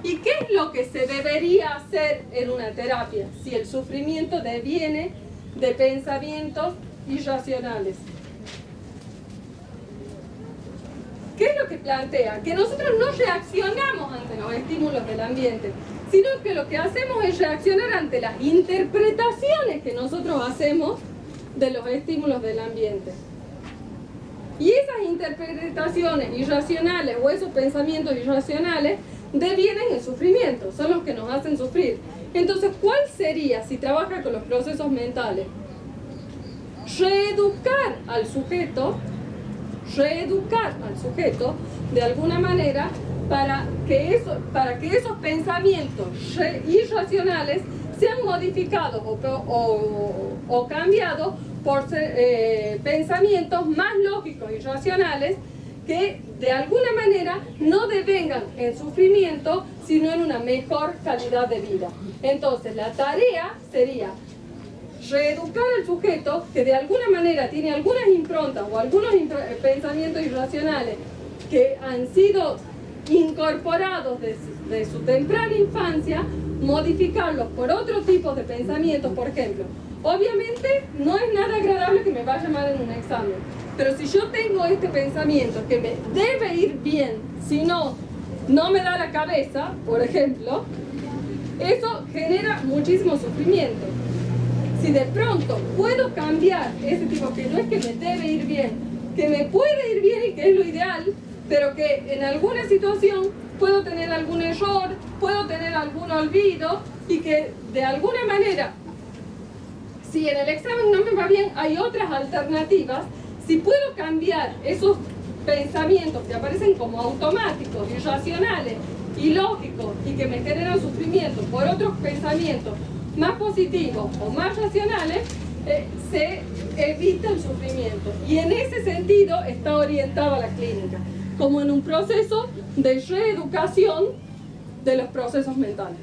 ¿Y qué es lo que se debería hacer en una terapia si el sufrimiento deviene de pensamientos irracionales? ¿Qué es lo que plantea? Que nosotros no reaccionamos ante los estímulos del ambiente, sino que lo que hacemos es reaccionar ante las interpretaciones que nosotros hacemos de los estímulos del ambiente. Y esas interpretaciones irracionales o esos pensamientos irracionales devienen en sufrimiento, son los que nos hacen sufrir. Entonces, ¿cuál sería, si trabaja con los procesos mentales? Reeducar al sujeto de alguna manera para que esos pensamientos irracionales sean modificados o cambiados por pensamientos más lógicos y racionales que de alguna manera no devengan en sufrimiento, sino en una mejor calidad de vida. Entonces, la tarea sería reeducar al sujeto que de alguna manera tiene algunas improntas o algunos pensamientos irracionales que han sido incorporados de su temprana infancia, modificarlos por otro tipo de pensamientos. Por ejemplo, obviamente no es nada agradable que me vaya mal en un examen, pero si yo tengo este pensamiento que me debe ir bien, si no, no me da la cabeza, por ejemplo, eso genera muchísimo sufrimiento. Si de pronto puedo cambiar ese tipo, que no es que me debe ir bien, que me puede ir bien y que es lo ideal, pero que en alguna situación puedo tener algún error, puedo tener algún olvido, y que de alguna manera, si en el examen no me va bien, hay otras alternativas. Si puedo cambiar esos pensamientos que aparecen como automáticos, irracionales, ilógicos y que me generan sufrimiento por otros pensamientos más positivos o más racionales, se evita el sufrimiento. Y en ese sentido está orientada la clínica, como en un proceso de reeducación de los procesos mentales.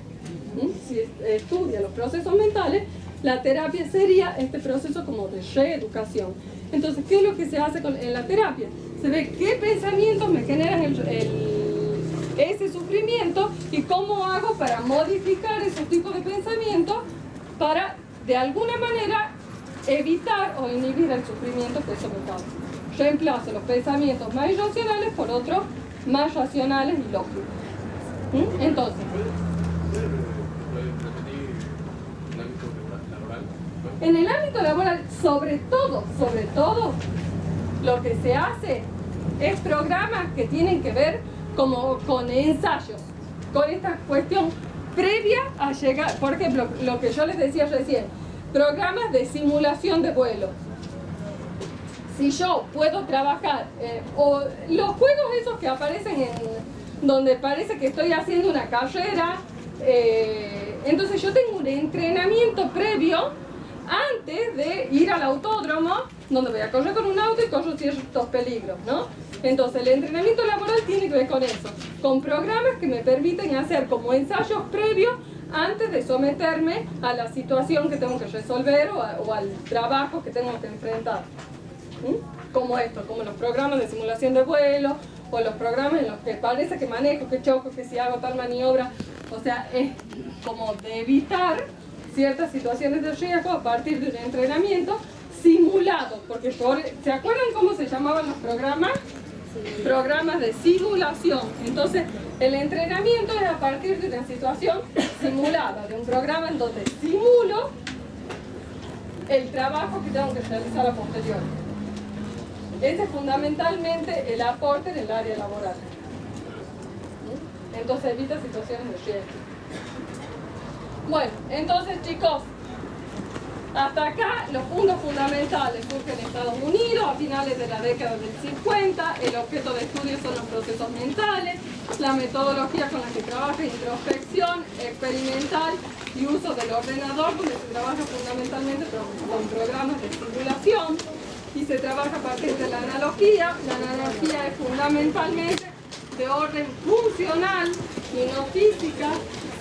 Si estudia los procesos mentales, la terapia sería este proceso como de reeducación. Entonces, ¿qué es lo que se hace en la terapia? Se ve qué pensamientos me generan ese sufrimiento y cómo hago para modificar esos tipos de pensamientos para, de alguna manera, evitar o inhibir el sufrimiento que eso me causa. Reemplazo los pensamientos más irracionales por otros más racionales y lógicos. Entonces, en el ámbito laboral, sobre todo, lo que se hace es programas que tienen que ver como con ensayos, con esta cuestión previa a llegar, por ejemplo, lo que yo les decía recién, programas de simulación de vuelo. Si yo puedo trabajar, o los juegos esos que aparecen donde parece que estoy haciendo una carrera, entonces yo tengo un entrenamiento previo antes de ir al autódromo, donde voy a correr con un auto y corro ciertos peligros, ¿no? Entonces el entrenamiento laboral tiene que ver con eso, con programas que me permiten hacer como ensayos previos antes de someterme a la situación que tengo que resolver o al trabajo que tengo que enfrentar. Como esto, como los programas de simulación de vuelo, o los programas en los que parece que manejo, que choco, que si hago tal maniobra. O sea, es como de evitar ciertas situaciones de riesgo a partir de un entrenamiento simulado. Porque ¿se acuerdan cómo se llamaban los programas? Sí. Programas de simulación. Entonces, el entrenamiento es a partir de una situación simulada, de un programa en donde simulo el trabajo que tengo que realizar a posteriori. Ese es fundamentalmente el aporte en el área laboral. Entonces evita situaciones de riesgo. Bueno, entonces chicos, hasta acá los puntos fundamentales surgen en Estados Unidos a finales de la década del 50. El objeto de estudio son los procesos mentales, la metodología con la que trabaja introspección, experimental y uso del ordenador, donde se trabaja fundamentalmente con programas de simulación. Y se trabaja a partir de la analogía. La analogía es fundamentalmente de orden funcional y no física.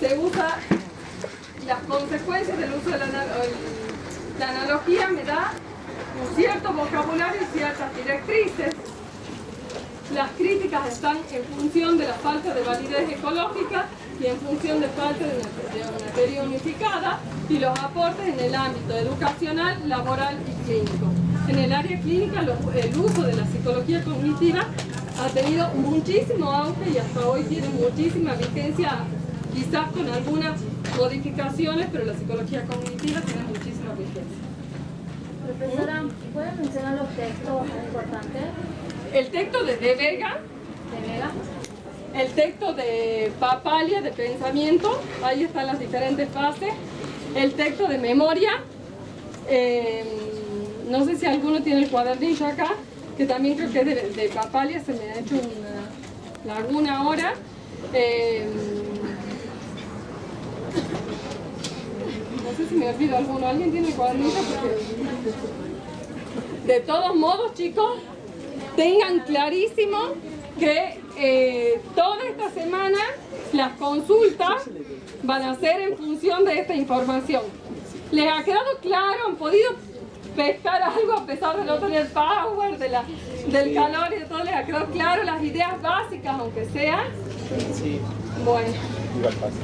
Se usa las consecuencias del uso de la analogía, me da un cierto vocabulario y ciertas directrices. Las críticas están en función de la falta de validez ecológica y en función de parte de una teoría unificada y los aportes en el ámbito educacional, laboral y clínico. En el área clínica, el uso de la psicología cognitiva ha tenido muchísimo auge y hasta hoy tiene muchísima vigencia, quizás con algunas modificaciones, pero la psicología cognitiva tiene muchísima vigencia. Profesora, ¿puede mencionar los textos más importantes? El texto de Vega, el texto de Papalia, de pensamiento, ahí están las diferentes fases, el texto de memoria, no sé si alguno tiene el cuadernillo acá, que también creo que es de Papalia, se me ha hecho una laguna ahora. No sé si me olvido alguno, ¿alguien tiene el cuadernillo? Porque... De todos modos, chicos, tengan clarísimo que toda esta semana las consultas van a ser en función de esta información. ¿Les ha quedado claro? ¿Han podido pescar algo a pesar de no tener power, del calor y de todo? ¿Les ha quedado claro las ideas básicas, aunque sean? Sí. Bueno. Igual pasa.